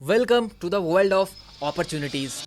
Welcome to the world of opportunities.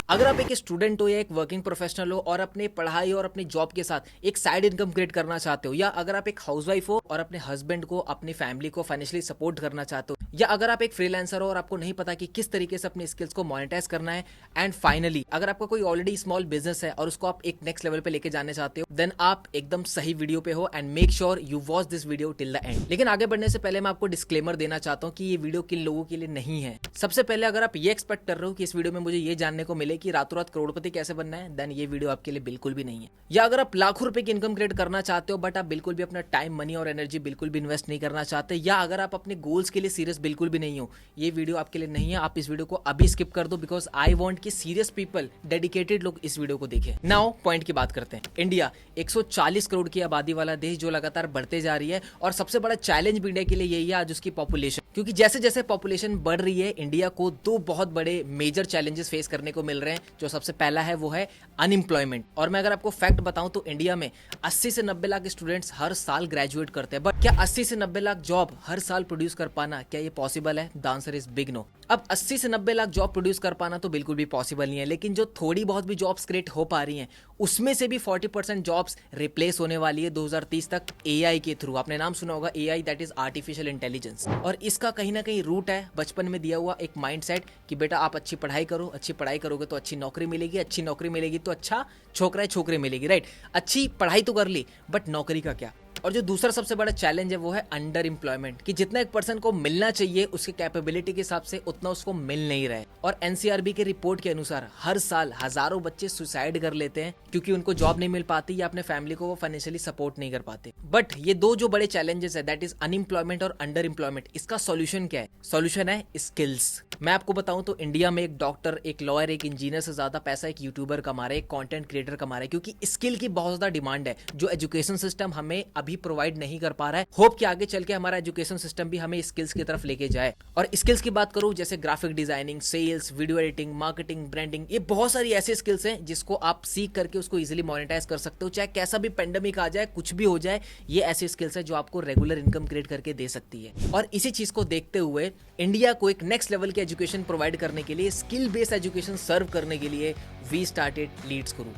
अगर आप एक स्टूडेंट हो या एक वर्किंग प्रोफेशनल हो और अपने पढ़ाई और अपनी जॉब के साथ एक साइड इनकम क्रिएट करना चाहते हो, या अगर आप एक हाउसवाइफ हो और अपने हस्बैंड को, अपनी फैमिली को फाइनेंशियली सपोर्ट करना चाहते हो, या अगर आप एक फ्रीलांसर हो और आपको नहीं पता कि किस तरीके से अपने स्किल्स को मोनेटाइज करना है, एंड फाइनली अगर आपका कोई ऑलरेडी स्मॉल बिजनेस है और उसको आप एक नेक्स्ट लेवल पे लेके जाने चाहते हो, देन आप एकदम सही वीडियो पे हो and make sure you watch this video till the end. लेकिन आगे बढ़ने से पहले मैं आपको डिस्क्लेमर देना चाहता हूँ कि ये वीडियो किन लोगों के लिए नहीं है। सबसे पहले अगर आप ये एक्सपेक्ट कर रहे हो कि इस वीडियो में मुझे ये जानने को मिले कि रातों रात करोड़पति कैसे बनना है, देन ये वीडियो आपके लिए बिल्कुल भी नहीं है। या अगर आप लाखों रुपए की इनकम क्रिएट करना चाहते हो बट आप बिल्कुल भी अपना टाइम, मनी और एनर्जी बिल्कुल भी इन्वेस्ट नहीं करना चाहते, या अगर आप अपने गोल्स के लिए सीरियस बिल्कुल भी नहीं हो, ये वीडियो आपके लिए नहीं है। आप इस वीडियो को अभी स्किप कर दो बिकॉज आई वांट कि सीरियस पीपल, डेडिकेटेड लोग इस वीडियो को देखें। नाउ पॉइंट की बात करते हैं। इंडिया 140 करोड़ की आबादी वाला देश जो लगातार बढ़ते जा रही है, और सबसे बड़ा चैलेंज भी इंडिया के लिए यही है आज उसकी पॉपुलेशन। क्योंकि जैसे जैसे पॉपुलेशन बढ़ रही है, इंडिया को दो बहुत बड़े मेजर चैलेंजेस फेस करने को मिल रहे हैं। जो सबसे पहला है वो है अनएम्प्लॉयमेंट। और मैं अगर आपको फैक्ट बताऊं तो इंडिया में 80 से 90 लाख स्टूडेंट्स हर साल ग्रेजुएट करते हैं, बट क्या 80 से 90 लाख जॉब हर साल प्रोड्यूस कर पाना, क्या ये पॉसिबल है? The answer is big no. अब 80 से 90 लाख जॉब प्रोड्यूस कर पाना तो बिल्कुल भी पॉसिबल नहीं है, लेकिन जो थोड़ी बहुत भी जॉब्स क्रिएट हो पा रही हैं उसमें से भी 40% जॉब्स रिप्लेस होने वाली है 2030 तक एआई के थ्रू। आपने नाम सुना होगा AI, that is artificial intelligence. और इसका कहीं ना कहीं रूट है बचपन में दिया हुआ एक माइंडसेट कि बेटा आप अच्छी पढ़ाई करो, अच्छी पढ़ाई करोगे तो अच्छी नौकरी मिलेगी, अच्छी नौकरी मिलेगी तो अच्छा छोकरा छोकरी मिलेगी, राइट? अच्छी पढ़ाई तो कर ली बट नौकरी का क्या? और जो दूसरा सबसे बड़ा चैलेंज है वो है अंडर एम्प्लॉयमेंट, कि जितना एक पर्सन को मिलना चाहिए उसके कैपेबिलिटी के हिसाब से उतना उसको मिल नहीं रहा है। और एनसीआरबी के रिपोर्ट के अनुसार हर साल हजारों बच्चे सुसाइड कर लेते हैं क्योंकि उनको जॉब नहीं मिल पाती या अपने फैमिली को वो फाइनेंशियली सपोर्ट नहीं कर पाते। बट ये दो जो बड़े चैलेंजेस है, दैट इज अनएम्प्लॉयमेंट और अंडर एम्प्लॉयमेंट, इसका सॉल्यूशन क्या है? सॉल्यूशन है स्किल्स। मैं आपको बताऊं तो इंडिया में एक डॉक्टर, एक लॉयर, एक इंजीनियर से ज्यादा पैसा एक यूट्यूबर कमा रहा है, एक कंटेंट क्रिएटर कमा रहा है, क्योंकि स्किल की बहुत ज्यादा डिमांड है जो एजुकेशन सिस्टम हमें अभी प्रोवाइड नहीं कर पा रहा है। होप कि आगे चल के हमारा एजुकेशन सिस्टम भी हमें स्किल्स की तरफ लेके जाए। और स्किल्स की बात करूं जैसे graphic designing, sales, video editing, marketing, branding, ये बहुत सारी ऐसी स्किल्स हैं जिसको आप सीख करके उसको इजीली मोनेटाइज कर सकते हो। चाहे कैसा भी पेंडेमिक आ जाए, कुछ भी हो जाए, ये ऐसी स्किल्स है जो आपको रेगुलर इनकम क्रिएट करके दे सकती है। और इसी चीज को देखते हुए इंडिया को एक नेक्स्ट लेवल की एजुकेशन प्रोवाइड करने के लिए, स्किल बेस्ड एजुकेशन सर्व करने के लिए वी स्टार्टेड लीड्स गुरु।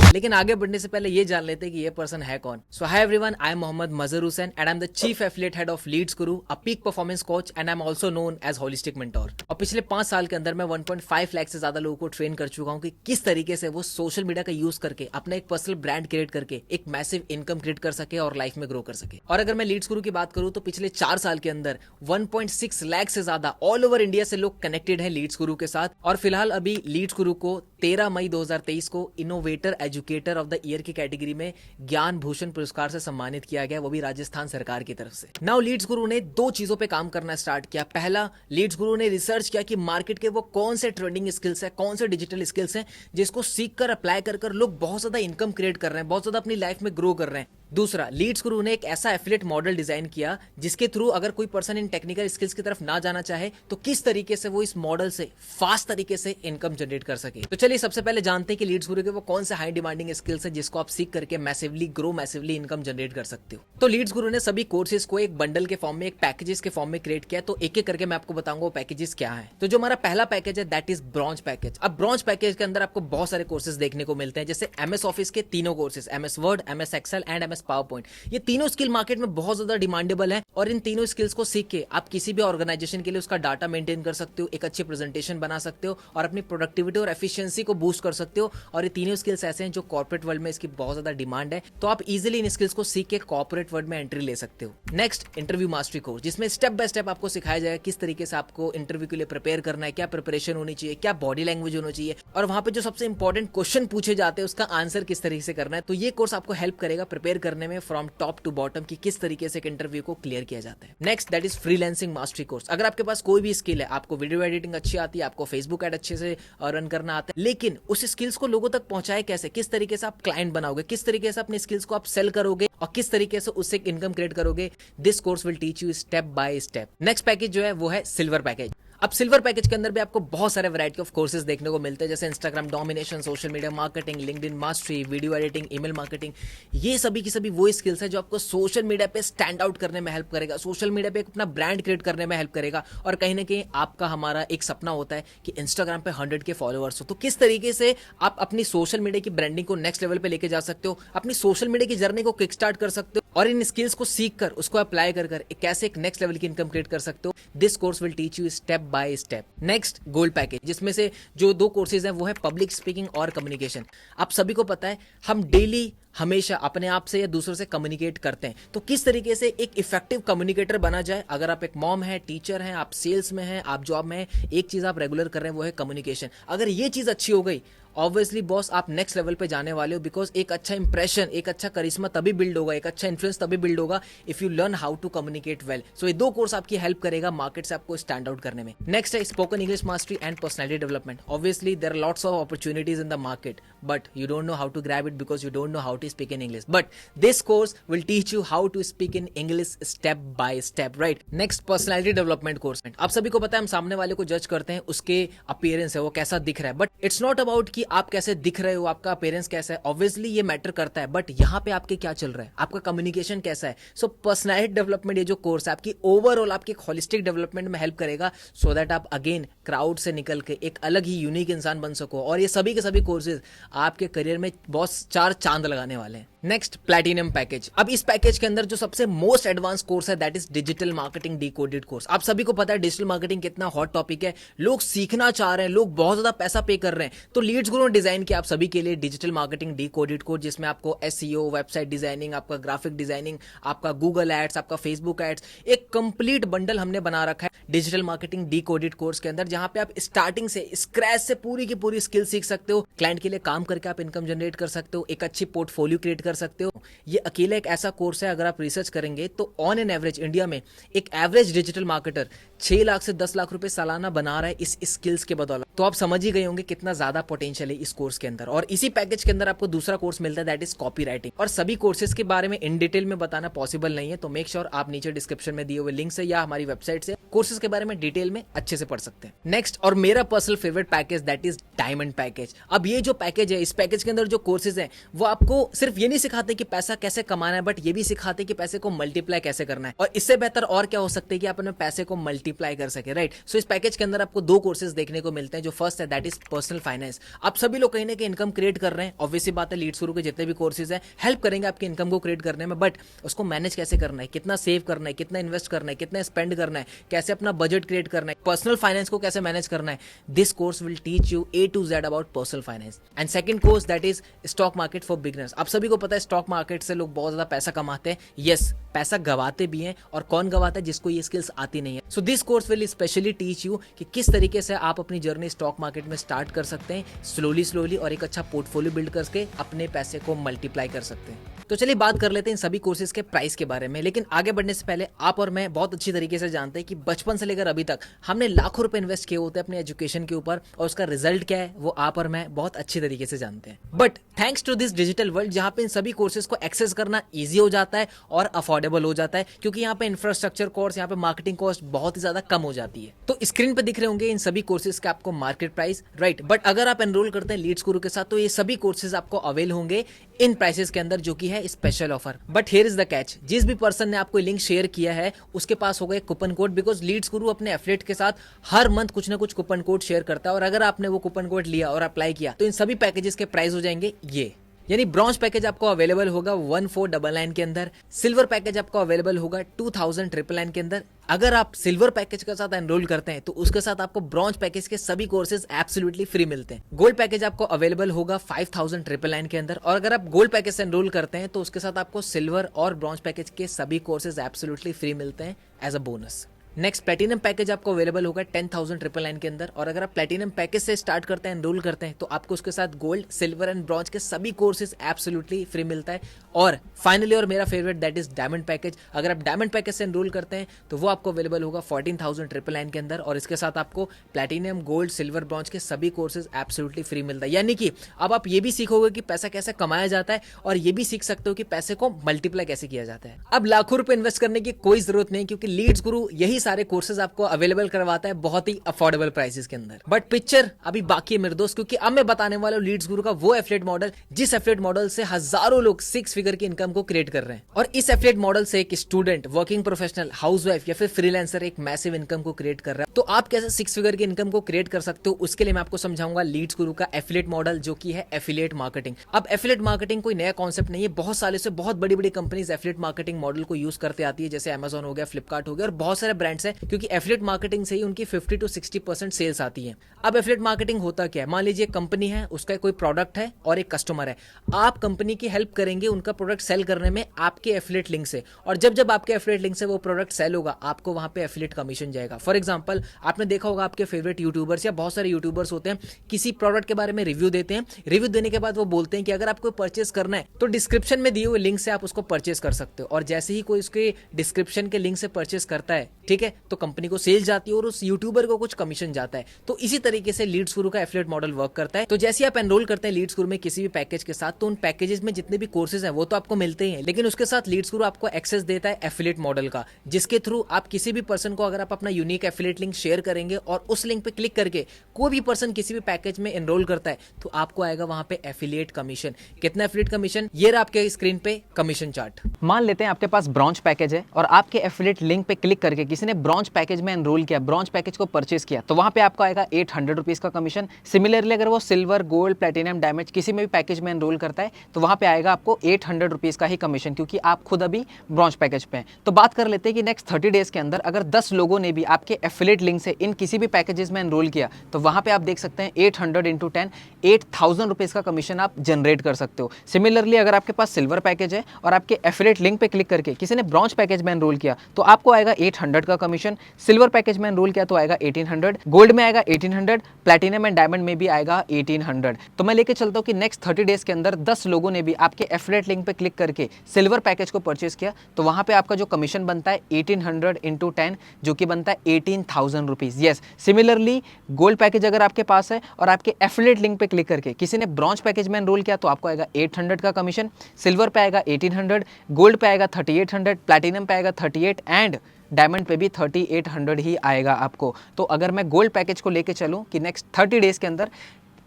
लेकिन आगे बढ़ने से पहले ये जान लेते हैं कि ये पर्सन है कौन। So hi everyone, I am Mohammad Mazhar Hussain and I am the chief affiliate head of Leads Guru, a peak performance coach, and I am also known as holistic mentor. और पिछले 5 साल के अंदर मैं 1.5 लाख से ज्यादा लोगों को ट्रेन कर चुका हूं कि किस तरीके से वो सोशल मीडिया का यूज करके अपना एक पर्सनल ब्रांड क्रिएट करके एक मैसिव इनकम क्रिएट कर सके और लाइफ में ग्रो कर सके। और अगर मैं लीड्स गुरु की बात करूं तो पिछले 4 साल के अंदर 1.6 लाख से ज्यादा ऑल ओवर इंडिया से लोग कनेक्टेड है लीड्स गुरु के साथ। और फिलहाल अभी लीड्स गुरु को 13 मई 2023 को innovator educator of the year की कैटेगरी में ज्ञान भूषण पुरस्कार से सम्मानित किया गया, वो भी राजस्थान सरकार की तरफ से। नाउ लीड्स गुरु ने 2 चीजों पे काम करना स्टार्ट किया। पहला, लीड्स गुरु ने रिसर्च किया कि मार्केट के वो कौन से ट्रेंडिंग स्किल्स है, कौन से डिजिटल स्किल्स हैं जिसको सीख कर अप्लाई कर लोग बहुत ज्यादा इनकम क्रिएट कर रहे हैं, बहुत ज्यादा अपनी लाइफ में ग्रो कर रहे हैं। दूसरा, लीड्स गुरु ने एक ऐसा एफिलिएट मॉडल डिजाइन किया जिसके थ्रू अगर कोई पर्सन इन टेक्निकल स्किल्स की तरफ ना जाना चाहे तो किस तरीके से वो इस मॉडल से फास्ट तरीके से इनकम जनरेट कर सके। तो चलिए सबसे पहले जानते हैं कि लीड्स गुरु के वो कौन से हाई डिमांडिंग स्किल्स है जिसको आप सीख करके massively grow, massively income generate कर सकते हो। तो लीड्स गुरु ने सभी कोर्सेज को एक बंडल के फॉर्म में, एक पैकेजेस के फॉर्म में क्रिएट किया। तो एक एक करके मैं आपको बताऊंगा वो पैकेजेस क्या है। तो जो हमारा पहला पैकेज है दैट इज ब्रॉन्ज पैकेज। अब ब्रॉन्ज पैकेज के अंदर आपको बहुत सारे कोर्सेज देखने को मिलते हैं, जैसे एमएस ऑफिस के तीनों courses, MS Word, MS Excel and MS PowerPoint. ये तीनों स्किल मार्केट में बहुत ज्यादा डिमांडेबल है और इन तीनों स्किल्स को सीख के आप किसी भी ऑर्गेनाइजेशन के लिए उसका डाटा मेंटेन कर सकते हो, एक अच्छी प्रेजेंटेशन बना सकते हो और अपनी प्रोडक्टिविटी और एफिशिएंसी को बूस्ट कर सकते हो। और ये तीनों स्किल्स ऐसे हैं जो कॉर्पोरेट वर्ल्ड में इसकी बहुत ज्यादा डिमांड है, तो आप इजीली इन स्किल्स को सीख के कॉर्पोरेट वर्ल्ड में एंट्री ले सकते हो। नेक्स्ट, इंटरव्यू मास्टरी कोर्स, जिसमें स्टेप बाय स्टेप आपको सिखाया जाएगा किस तरीके से आपको इंटरव्यू के लिए प्रिपेयर करना है, क्या प्रिपरेशन होनी चाहिए, क्या बॉडी लैंग्वेज होनी चाहिए, और वहां पे जो सबसे इंपॉर्टेंट क्वेश्चन पूछे जाते हैं उसका आंसर किस तरीके से करना है। तो ये कोर्स आपको हेल्प करेगा प्रिपेयर करने में फ्रॉम टॉप टू बॉटम की किस तरीके से एक इंटरव्यू को क्लियर किया जाता है। Next, that is freelancing mastery course. अगर आपके पास कोई भी स्किल है, आपको वीडियो एडिटिंग अच्छी आती है, आपको फेसबुक एड अच्छे से रन करना आता है, लेकिन उस स्किल्स को लोगों तक पहुंचाए कैसे, किस तरीके से आप क्लाइंट बनाओगे, किस तरीके से अपने स्किल्स को आप सेल करोगे और किस तरीके से उससे इनकम क्रिएट करोगे, this course will teach you step by step. Next package जो है वो है सिल्वर पैकेज। अब सिल्वर पैकेज के अंदर भी आपको बहुत सारे वैरायटी ऑफ कोर्सेज देखने को मिलते हैं, जैसे Instagram domination, social media marketing, LinkedIn mastery, video editing, email marketing. ये सभी की सभी वो स्किल्स है जो आपको सोशल मीडिया पे स्टैंड आउट करने में हेल्प करेगा, सोशल मीडिया पे अपना ब्रांड क्रिएट करने में हेल्प करेगा। और कहीं ना कहीं आपका हमारा एक सपना होता है कि इंस्टाग्राम पे 100 के फॉलोअर्स हो, तो किस तरीके से आप अपनी सोशल मीडिया की ब्रांडिंग को नेक्स्ट लेवल पे लेके जा सकते हो, अपनी सोशल मीडिया की जर्नी को किक स्टार्ट कर सकते हो, और इन स्किल्स को सीख कर उसको अप्लाई कर कैसे एक नेक्स्ट लेवल की इनकम क्रिएट कर सकते हो। This course will teach you step by step. Next gold package, जिसमें से जो 2 कोर्सेज हैं वो है पब्लिक स्पीकिंग और कम्युनिकेशन। आप सभी को पता है हम डेली हमेशा अपने आप से या दूसरों से कम्युनिकेट करते हैं, तो किस तरीके से एक इफेक्टिव कम्युनिकेटर बना जाए। अगर आप एक मॉम है, टीचर हैं, आप सेल्स में हैं, आप जॉब में हैं, एक चीज आप रेगुलर कर रहे हैं वो है कम्युनिकेशन। अगर ये चीज अच्छी हो गई, ऑब्वियसली बॉस आप नेक्स्ट लेवल पे जाने वाले हो, बिकॉज एक अच्छा इंप्रेशन, एक अच्छा करिश्मा तभी बिल्ड होगा, एक अच्छा इन्फ्लुएंस तभी बिल्ड होगा if you learn how to communicate well. So ये 2 कोर्स आपकी हेल्प करेगा मार्केट से आपको स्टैंड आउट करने में। नेक्स्ट है spoken English mastery and personality development. Obviously there are lots of opportunities in the market, but you don't know how to grab it because you don't know how to speak in English, but this course will teach you how to speak in English step by step, right. Next personality development course. आप सभी को पता है हम सामने वाले को जज करते हैं उसके अपीयरेंस है, वो कैसा दिख रहा है, बट इट्स नॉट अबाउट कि आप कैसे दिख रहे हो, आपका अपीयरेंस कैसा है, ऑब्वियसली ये मैटर करता है, बट यहाँ पे आपके क्या चल रहा है, आपका कम्युनिकेशन कैसा है। सो पर्सनैलिटी डेवलपमेंट ये जो कोर्स है आपकी ओवरऑल आपकी होलिस्टिक डेवलपमेंट में हेल्प करेगा, सो दैट आप अगेन क्राउड से निकल के एक अलग ही यूनिक इंसान बन सको। और ये सभी के सभी कोर्सेज आपके करियर में बहुत 4 चांद लगाने वाले हैं। Next platinum package. अब इस पैकेज के अंदर जो सबसे मोस्ट एडवांस कोर्स है that is digital marketing decoded course. आप सभी को पता है डिजिटल मार्केटिंग कितना हॉट टॉपिक है, लोग सीखना चाह रहे हैं, लोग बहुत ज्यादा पैसा पे कर रहे हैं। तो लीड्स गुरु ने डिजाइन किया आप सभी के लिए डिजिटल मार्केटिंग डिकोडेड कोर्स, जिसमें आपको एसईओ, वेबसाइट डिजाइनिंग, आपका ग्राफिक डिजाइनिंग, आपका गूगल एड्स, आपका फेसबुक एड्स, एक कंप्लीट बंडल हमने बना रखा है डिजिटल मार्केटिंग डिकोडेड कोर्स के अंदर, जहां पे आप स्टार्टिंग से स्क्रैच से पूरी की पूरी स्किल सीख सकते हो, क्लाइंट के लिए काम करके आप इनकम जनरेट कर सकते हो, एक अच्छी पोर्टफोलियो क्रिएट कर सकते हो। ये अकेला एक ऐसा कोर्स है, अगर आप रिसर्च करेंगे तो ऑन एन एवरेज इंडिया में एक एवरेज डिजिटल मार्केटर 6 लाख से 10 लाख रुपए सालाना बना रहा है इस स्किल्स के बदौलत। तो आप समझ ही गए होंगे कितना ज्यादा पोटेंशियल है इस कोर्स के अंदर। और इसी पैकेज के अंदर आपको दूसरा कोर्स मिलता है दैट इज कॉपीराइटिंग। और सभी कोर्सेज के बारे में इन डिटेल में बताना पॉसिबल नहीं है, तो मेक श्योर आप नीचे डिस्क्रिप्शन में दिए हुए लिंक से या हमारी वेबसाइट से कोर्सेज के बारे में डिटेल में अच्छे से पढ़ सकते हैं। नेक्स्ट और मेरा personal favourite package that is diamond package. अब ये जो पैकेज है, इस पैकेज के अंदर जो कोर्सेज है वो आपको सिर्फ ये नहीं सिखाते कि पैसा कैसे कमाना है, बट ये भी सिखाते कि पैसे को मल्टीप्लाई कैसे करना है। और इससे बेहतर और क्या हो सकता है कि आप अपने पैसे को मल्टीप्लाई कर सके, राइट। सो इस पैकेज के अंदर आपको 2 कोर्सेज देखने को मिलते हैं। जो फर्स्ट है दैट इज पर्सनल फाइनेंस। आप सभी लोग कहीं ना कहीं इनकम क्रिएट कर रहे हैं, ऑब्वियसली बात है लीड्स गुरु के जितने भी कोर्सेज हैं हेल्प करेंगे आपकी इनकम को क्रिएट करने में, बट उसको मैनेज कैसे करना है, कितना सेव करना है, कितना इन्वेस्ट करना है, कितना स्पेंड करना है, कैसे अपना बजट क्रिएट करना है, पर्सनल फाइनेंस को कैसे मैनेज करना है। This course will teach you A to Z about personal finance. And second course that is stock market for beginners. आप सभी को पता है स्टॉक मार्केट से लोग बहुत ज्यादा पैसा कमाते हैं, यस पैसा गवाते भी हैं, और कौन गवाता है, जिसको ये स्किल्स आती नहीं है। So this course will specially teach you कि किस तरीके से आप अपनी जर्नी स्टॉक मार्केट में स्टार्ट कर सकते हैं स्लोली और एक अच्छा पोर्टफोलियो बिल्ड करके अपने पैसे को मल्टीप्लाई कर सकते हैं। तो चलिए बात कर लेते हैं इन सभी कोर्सेज के प्राइस के बारे में। लेकिन आगे बढ़ने से पहले आप और मैं बहुत अच्छी तरीके से जानते हैं कि बचपन से लेकर अभी तक हमने लाखों रुपए इन्वेस्ट किए होते हैं अपने एजुकेशन के ऊपर, और उसका रिजल्ट क्या है वो आप और मैं बहुत अच्छी तरीके से जानते हैं। But thanks to this digital world, जहां पे इन सभी कोर्सेज को एक्सेस करना ईजी हो जाता है और अफोर्डेबल हो जाता है, क्योंकि यहाँ पे इंफ्रास्ट्रक्चर कॉस्ट, यहाँ पे मार्केटिंग कॉस्ट बहुत ही ज्यादा कम हो जाती है। तो स्क्रीन पे दिख रहे होंगे इन सभी कोर्सेज का आपको मार्केट प्राइस, राइट। बट अगर आप एनरोल करते हैं लीड्स गुरु के साथ तो ये सभी कोर्सेज आपको अवेल होंगे इन प्राइसेस के अंदर, जो कि है special offer. But here is the catch, जिस भी पर्सन ने आपको लिंक शेयर किया है उसके पास होगा एक कूपन कोड, बिकॉज लीड्स गुरु अपने एफिलिएट के साथ हर मंथ कुछ ना कुछ कूपन कोड शेयर करता है, और अगर आपने वो कूपन कोड लिया और अप्लाई किया तो इन सभी पैकेजेस के प्राइस हो जाएंगे ये। यानी ब्रॉन्ज पैकेज आपको अवेलेबल होगा 1499 के अंदर, सिल्वर पैकेज आपको अवेलेबल होगा 2999 के अंदर। अगर आप सिल्वर पैकेज के साथ एनरोल करते हैं तो उसके साथ आपको ब्रॉन्ज पैकेज के सभी कोर्सेज एब्सोल्युटली फ्री मिलते हैं। गोल्ड पैकेज आपको अवेलेबल होगा 5999 के अंदर, और अगर आप गोल्ड पैकेज से एनरोल करते हैं तो उसके साथ आपको सिल्वर और ब्रॉन्ज पैकेज के सभी कोर्सेज एब्सोल्युटली फ्री मिलते हैं as a bonus. Next platinum package आपको अवेलेबल होगा 10,999 के अंदर, और अगर आप प्लेटिनम पैकेज से स्टार्ट करते हैं, एनरोल करते हैं, तो आपको उसके साथ गोल्ड, सिल्वर एंड ब्रॉन्ज के सभी कोर्सेज एब्सोल्युटली फ्री मिलता है। और फाइनली और मेरा favourite that is diamond package. अगर आप डायमंड पैकेज से एनरोल करते हैं तो वो आपको अवेलेबल होगा 14,999 के अंदर, और इसके साथ आपको प्लेटिनम, गोल्ड, सिल्वर, ब्रॉन्ज के सभी कोर्सेज एब्सोल्युटली फ्री मिलता है। यानी कि अब आप ये भी सीखोगे कि पैसा कैसे कमाया जाता है, और ये भी सीख सकते हो कि पैसे को मल्टीप्लाई कैसे किया जाता है। अब लाखों रुपए इन्वेस्ट करने की कोई जरूरत नहीं, क्योंकि लीड्स गुरु यही सारे कोर्सेज आपको अवेलेबल करवाता है बहुत ही अफोर्डेबल प्राइसेस के अंदर। बट पिक्चर अभी बाकी है मेरे दोस्त, क्योंकि अब मैं बताने वाला हूँ लीड्स गुरु का वो एफिलिएट मॉडल जिस एफिलिएट मॉडल से हजारों लोग 6 फिगर की इनकम को क्रिएट कर रहे हैं। और इस एफिलिएट मॉडल से एक स्टूडेंट, वर्किंग प्रोफेशनल, हाउसवाइफ या फिर फ्रीलांसर एक मैसिव इनकम को क्रिएट कर रहा है। तो आप कैसे 6 फिगर की इनकम को क्रिएट कर सकते हो, उसके लिए मैं आपको समझाऊंगा लीड्स गुरु का एफिलिएट मॉडल, जो कि है एफिलिएट मार्केटिंग। अब एफिलिएट मार्केटिंग कोई नया कॉन्सेप्ट नहीं है, बहुत सालों से बहुत बड़ी बड़ी कंपनीज एफिलिएट मार्केटिंग मॉडल को यूज करते आती है, जैसे Amazon हो गया, फ्लिपकार्ट हो गया और बहुत सारे ब्रांड्स हैं, क्योंकि एफिलिएट मार्केटिंग से ही उनकी 50 to 60% सेल्स आती है। अब एफिलिएट मार्केटिंग होता क्या है, मान लीजिए कंपनी है, उसका कोई प्रोडक्ट है और एक कस्टमर है, आप कंपनी की हेल्प करेंगे उनका प्रोडक्ट सेल करने में आपके एफिलिएट लिंक से, और जब जब आपके एफिलिएट लिंक से वो प्रोडक्ट सेल होगा आपको वहां पे एफिलिएट कमीशन जाएगा। फॉर एग्जांपल, आपने देखा होगा आपके फेवरेट यूट्यूबर्स या बहुत सारे यूट्यूबर्स होते हैं, किसी प्रोडक्ट के बारे में रिव्यू देते हैं, रिव्यू देने के बाद वो बोलते हैं कि अगर आपको परचेस करना है तो डिस्क्रिप्शन में दिए हुए लिंक से आप उसको परचेस कर सकते हो, और जैसे ही कोई उसके डिस्क्रिप्शन के लिंक से परचेस करता है, ठीक है, तो कंपनी को सेल जाती है और उस यूट्यूबर को कुछ कमीशन जाता है। तो इसी तरीके से लीड्स गुरु का एफिलिएट मॉडल वर्क करता है। तो जैसे आप एनरोल करते हैं लीड्स गुरु में किसी भी पैकेज के साथ, तो उन पैकेजेस में जितने भी कोर्सेज हैं वो तो आपको मिलते ही हैं, लेकिन उसके साथ लीड्स गुरु आपको एक्सेस देता है एफिलिएट मॉडल का, जिसके थ्रू आप किसी भी पर्सन को, अगर आप अपना यूनिक एफिलिएट लिंक शेयर करेंगे और उस लिंक पे क्लिक करके कोई भी पर्सन किसी भी पैकेज में एनरोल करता है, तो आपको आएगा वहां पे एफिलिएट कमीशन। कितना एफिलिएट कमीशन, ये रहा आपके स्क्रीन पे कमीशन चार्ट। मान लेते हैं आपके पास ब्रॉन्ज पैकेज है और आपके एफिलिएट लिंक पे क्लिक करके किसी ने ब्रॉन्ज पैकेज में एनरोल किया, ब्रॉन्ज पैकेज को परचेस किया, तो वहां पे आपको आएगा 800 रुपीज का कमीशन। सिमिलरली अगर वो सिल्वर, गोल्ड, प्लेटिनम, डायमंड किसी में भी पैकेज में एनरोल करता है, तो वहां पे आएगा आपको 800 रुपीज का ही कमीशन, क्योंकि आप खुद अभी ब्रॉन्ज पैकेज पे हैं। तो बात कर लेते हैं कि नेक्स्ट 30 डेज के अंदर अगर 10 लोगों ने भी आपके एफिलिएट लिंक से इन किसी भी पैकेजेस में एनरोल किया, तो वहां पे आप देख सकते हैं 800 इंटू 10 8000 रुपीज का कमीशन आप जनरेट कर सकते हो। सिमिलरली अगर आपके पास सिल्वर पैकेज है और आपके एफिलिएट लिंक पे क्लिक करके किसी ने ब्रॉन्ज पैकेज में एनरोल किया, तो आपको आएगा 800 का कमीशन। सिल्वर पैकेज में एनरोल किया तो आएगा 1800, गोल्ड में आएगा 1800, प्लैटिनम एंड डायमंड में भी आएगा 1800। तो मैं लेके चलता हूं कि नेक्स्ट 30 डेज के अंदर 10 लोगों ने भी आपके एफिलिएट लिंक पे क्लिक करके सिल्वर पैकेज को परचेस किया, तो वहां पे आपका जो कमीशन बनता है 1800 इंटू 10, जो कि बनता है 18,000 rupees. Yes, similarly gold package अगर आपके पास है और आपके एफिलिएट लिंक पे क्लिक करके किसी ने ब्रॉन्ज पैकेज में एनरोल किया, तो आपको आएगा 800 का कमीशन, सिल्वर पे आएगा 1800, गोल्ड पे आएगा 3800, प्लैटिनम पे आएगा 38 एंड डायमंड पे भी 3800 ही आएगा आपको। तो अगर मैं गोल्ड पैकेज को लेके चलूं कि नेक्स्ट 30 डेज के अंदर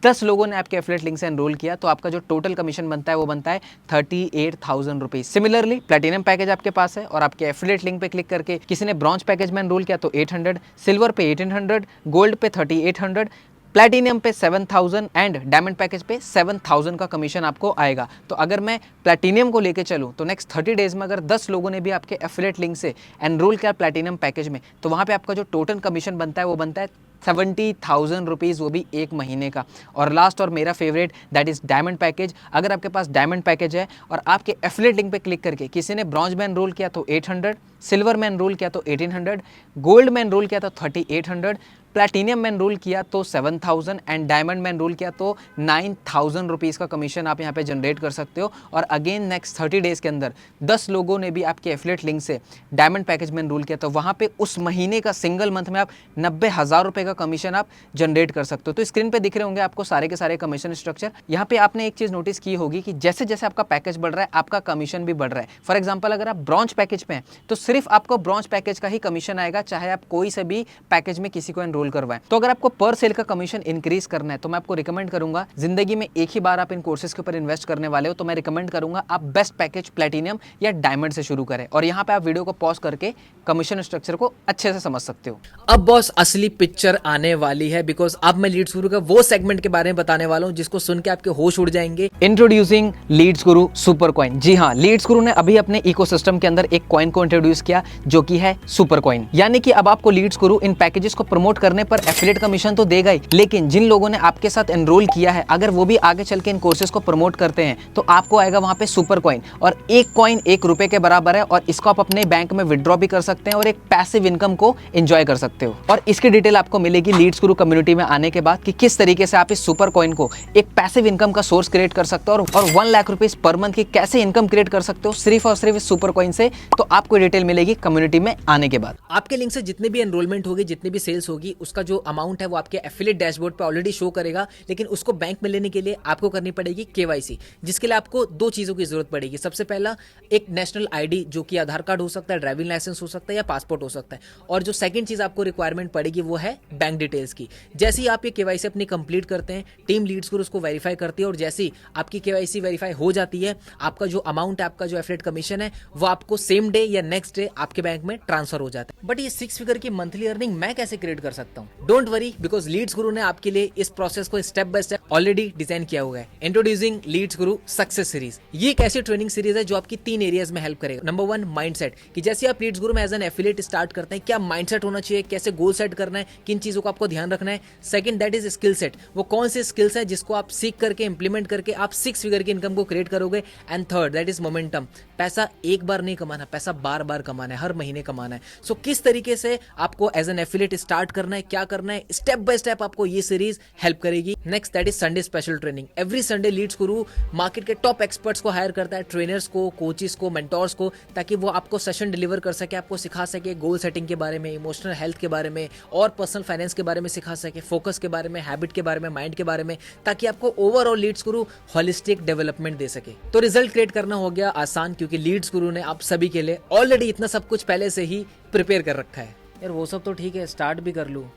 10 लोगों ने आपके एफिलिएट लिंक से एनरोल किया, तो आपका जो टोटल कमीशन बनता है वो बनता है 38,000 रुपीज। सिमिलरली प्लैटिनम पैकेज आपके पास है और आपके एफिलिएट लिंक पे क्लिक करके किसी ने ब्रॉन्ज पैकेज में एनरोल किया, तो 800, सिल्वर पे 1800, गोल्ड पे 3800, प्लैटिनम पे 7000 एंड डायमंड पैकेज पे 7000 का कमीशन आपको आएगा। तो अगर मैं प्लैटिनम को लेके चलूँ तो नेक्स्ट 30 डेज में अगर 10 लोगों ने भी आपके एफिलिएट लिंक से एनरोल किया प्लैटिनम पैकेज में, तो वहाँ पे आपका जो टोटल कमीशन बनता है वो बनता है 70,000 रुपीज़, वो भी एक महीने का। और लास्ट और मेरा favourite that is diamond package. अगर आपके पास डायमंड पैकेज है और आपके एफिलिएट लिंक पे क्लिक करके किसी ने ब्रॉन्ज में एनरोल किया तो 800, सिल्वर में एनरोल किया तो 1800, गोल्ड में एनरोल किया तो 3800, प्लैटिनियम में एनरोल किया तो 7000 एंड डायमंड में एनरोल किया तो 9000 रुपीज़ का कमीशन आप यहाँ पे जनरेट कर सकते हो। और अगेन नेक्स्ट 30 डेज़ के अंदर 10 लोगों ने भी आपके एफिलिएट लिंक से डायमंड पैकेज में एनरोल किया, तो वहाँ पे उस महीने का सिंगल मंथ में आप 90,000 रुपये का कमीशन आप जनरेट कर सकते हो। तो स्क्रीन पे दिख रहे होंगे आपको सारे के सारे कमीशन स्ट्रक्चर। यहाँ पे आपने एक चीज़ नोटिस की होगी कि जैसे जैसे आपका पैकेज बढ़ रहा है आपका कमीशन भी बढ़ रहा है। फॉर एग्जाम्पल अगर आप ब्रॉन्ज पैकेज पे हैं तो सिर्फ आपको ब्रॉन्ज पैकेज का ही कमीशन आएगा, चाहे आप कोई से भी पैकेज में किसी को एनरोल करवाएं। तो अगर आपको पर सेल का कमीशन इंक्रीज करना है तो मैं आपको रिकमेंड करूंगा, जिंदगी में एक ही बार आप इन कोर्सेज के ऊपर इन्वेस्ट करने वाले हो, तो मैं रिकमेंड करूंगा आप बेस्ट पैकेज प्लैटिनम या डायमंड से शुरू करें। और यहाँ पे आप वीडियो को पॉज करके कमीशन स्ट्रक्चर को अच्छे से समझ सकते हो। अब बॉस असली पिक्चर आने वाली है, बिकॉज अब मैं लीड्स गुरु का वो सेगमेंट के बारे में बताने वाला हूँ जिसको सुन के आपके होश उड़ जाएंगे। इंट्रोड्यूसिंग लीड्स गुरु सुपर कॉइन। जी हाँ, लीड्स गुरु ने अभी अपने इकोसिस्टम के अंदर एक कॉइन को इंट्रोड्यूस किया जो कि है सुपर कॉइन। यानी कि अब आपको लीड्स गुरु इन पैकेजेस को प्रमोट करने पर एफिलिएट कमीशन तो देगा ही, लेकिन जिन लोगों ने आपके साथ एनरोल किया है अगर वो भी आगे चल के इन कोर्सेज को प्रमोट करते हैं तो आपको आएगा वहां पे सुपर कॉइन। और एक कॉइन ₹1 के बराबर है और इसको आप अपने बैंक में विड्रॉ भी कर सकते हैं और एक पैसिव इनकम को एंजॉय कर सकते हो। और इसकी डिटेल आपको मिलेगी लीड्स गुरु कम्युनिटी में आने के बाद कि किस तरीके से आप इस सुपर कॉइन को एक पैसिव इनकम का सोर्स क्रिएट कर सकते हो और 1 लाख रुपीज पर मंथ की कैसे इनकम क्रिएट कर सकते हो सिर्फ और सिर्फ इस सुपर कॉइन से। तो आपको डिटेल मिलेगी कम्युनिटी में आने के बाद। आपके लिंक से जितने भी एनरोलमेंट होगी, जितनी भी सेल्स होगी, उसका जो अमाउंट है वो आपके एफिलिएट डैशबोर्ड पे ऑलरेडी शो करेगा, लेकिन उसको बैंक में लेने के लिए आपको करनी पड़ेगी केवाईसी, जिसके लिए आपको 2 चीज़ों की जरूरत पड़ेगी। सबसे पहला एक नेशनल आईडी, जो कि आधार कार्ड हो सकता है, ड्राइविंग लाइसेंस हो सकता है या पासपोर्ट हो सकता है, और जो सेकंड चीज़ आपको रिक्वायरमेंट पड़ेगी वो है बैंक डिटेल्स की। जैसे ही आप ये केवाईसी अपनी कंप्लीट करते हैं, टीम लीड्स को उसको वेरीफाई करती है, और जैसे ही आपकी केवाईसी वेरीफाई हो जाती है, आपका जो अमाउंट है, आपका जो एफिलिएट कमीशन है, वो आपको सेम डे या नेक्स्ट डे आपके बैंक में ट्रांसफर हो जाता है। बट ये 6 फिगर की मंथली अर्निंग मैं कैसे क्रिएट कर सकता हूँ? डोंट वरी, बिकॉज लीड्स गुरु ने आपके लिए इस प्रोसेस को step by step already design किया हुआ है। इंट्रोड्यूसिंग लीड्स गुरु सक्सेस सीरीज, ये एक ऐसी ट्रेनिंग सीरीज है जो आपकी 3 एरियाज में हेल्प करेगा। नंबर 1 माइंडसेट, कि जैसे आप लीड्स गुरु में एज एन एफिलिएट स्टार्ट करते हैं, क्या माइंडसेट होना चाहिए, कैसे गोल सेट करना है, किन चीजों को आपको ध्यान रखना है। Second, that is skill set, वो कौन से स्किल्स है जिसको आप सीख करके इंप्लीमेंट करके आप 6 फिगर की इनकम को क्रिएट करोगे। And third, that is momentum, पैसा एक बार नहीं कमाना, पैसा बार बार कमाना है, हर महीने कमाना है। सो किस तरीके से आपको एज एन एफिलिएट स्टार्ट करना है, क्या करना है, स्टेप बाय स्टेप आपको ये सीरीज हेल्प करेगी। Next, that is Sunday special training. Every Sunday Leads Guru market के टॉप एक्सपर्ट्स को हायर करता है, ट्रेनर्स को, कोचेस को, मेंटोर्स को, ताकि वो आपको सेशन डिलीवर कर सके, आपको सिखा सके गोल सेटिंग के बारे में, इमोशनल हेल्थ के बारे में, और पर्सनल फाइनेंस के बारे में सिखा सके, फोकस के बारे में, हैबिट के बारे में, माइंड के बारे में, ताकि आपको ओवरऑल लीड्स गुरु होलिस्टिक डेवलपमेंट दे सके। तो रिजल्ट क्रिएट करना हो गया आसान, क्योंकि लीड्स गुरु ने आप सभी के लिए ऑलरेडी इतना सब कुछ पहले से ही प्रिपेयर कर रखा है। यार वो सब तो ठीक है, स्टार्ट भी कर लूँ,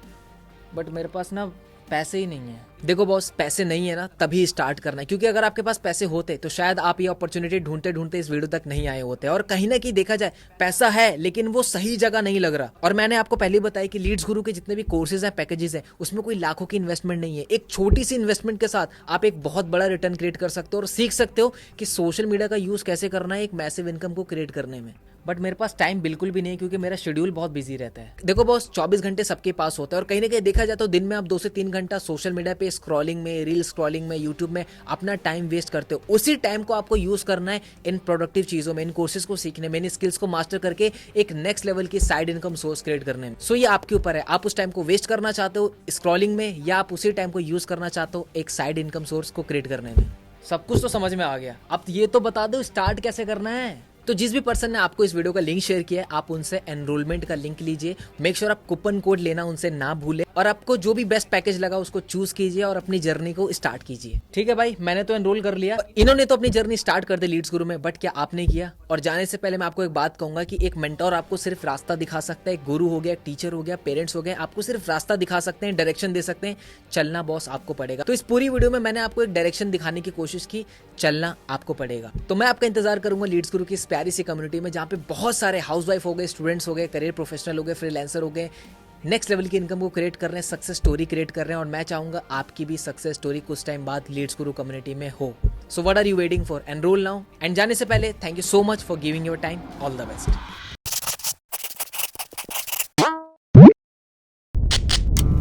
बट मेरे पास ना पैसे ही नहीं है। देखो बॉस, पैसे नहीं है ना, तभी स्टार्ट करना है, क्योंकि अगर आपके पास पैसे होते तो शायद आप ये अपॉर्चुनिटी ढूंढते ढूंढते इस वीडियो तक नहीं आए होते। और कहीं ना कहीं देखा जाए, पैसा है लेकिन वो सही जगह नहीं लग रहा। और मैंने आपको पहले बताया कि लीड्स गुरु के जितने भी कोर्सेज हैं, पैकेजेस हैं, उसमें कोई लाखों की इन्वेस्टमेंट नहीं है। एक छोटी सी इन्वेस्टमेंट के साथ आप एक बहुत बड़ा रिटर्न क्रिएट कर सकते हो और सीख सकते हो कि सोशल मीडिया का यूज कैसे करना है एक मैसिव इनकम को क्रिएट करने में। बट मेरे पास टाइम बिल्कुल भी नहीं, क्योंकि मेरा शेड्यूल बहुत बिजी रहता है। देखो बॉस, 24 घंटे सबके पास होता है, और कहीं ना कहीं देखा जाए तो दिन में आप 2 से 3 घंटा सोशल मीडिया पे स्क्रॉलिंग में, रील स्क्रॉलिंग में, यूट्यूब में अपना टाइम वेस्ट करते हो। उसी टाइम को आपको यूज करना है इन प्रोडक्टिव चीजों में, इन कोर्सेज को सीखने में, इन स्किल्स को मास्टर करके एक नेक्स्ट लेवल की साइड इनकम सोर्स क्रिएट करने में। सो ये आपके ऊपर है, आप उस टाइम को वेस्ट करना चाहते हो स्क्रॉलिंग में, या आप उसी टाइम को यूज करना चाहते हो एक साइड इनकम सोर्स को क्रिएट करने में। सब कुछ तो समझ में आ गया, अब ये तो बता दो स्टार्ट कैसे करना है। तो जिस भी पर्सन ने आपको इस वीडियो का लिंक शेयर किया है, आप उनसे एनरोलमेंट का लिंक लीजिए। मेक श्योर आप कूपन कोड लेना उनसे ना भूले, और आपको जो भी बेस्ट पैकेज लगा उसको चूज कीजिए और अपनी जर्नी को स्टार्ट कीजिए। ठीक है भाई, मैंने तो एनरोल कर लिया, इन्होंने तो अपनी जर्नी स्टार्ट कर दी लीड्स गुरु में, बट क्या आपने किया? और जाने से पहले मैं आपको एक बात कहूंगा कि एक मेंटोर आपको सिर्फ रास्ता दिखा सकता है, एक गुरु हो गया, टीचर हो गया, पेरेंट्स हो गए, आपको सिर्फ रास्ता दिखा सकते हैं, डायरेक्शन दे सकते हैं। चलना बॉस आपको पड़ेगा। तो इस पूरी वीडियो में मैंने आपको एक डायरेक्शन दिखाने की कोशिश की, चलना आपको पड़ेगा। तो मैं आपका इंतजार करूंगा लीड्स गुरु की इस प्यारी सी कम्युनिटी में, जहाँ पे बहुत सारे हाउसवाइफ हो गए, स्टूडेंट्स हो गए, करियर प्रोफेशनल हो गए, फ्रीलांसर हो गए, नेक्स्ट लेवल की इनकम को क्रिएट कर रहे हैं, सक्सेस स्टोरी क्रिएट कर रहे हैं। और मैं चाहूंगा आपकी भी सक्सेस स्टोरी कुछ टाइम बाद लीड्स गुरु कम्युनिटी में हो। So what are you waiting for? Enroll now. And जाने से पहले thank you so much for giving your time. All the best.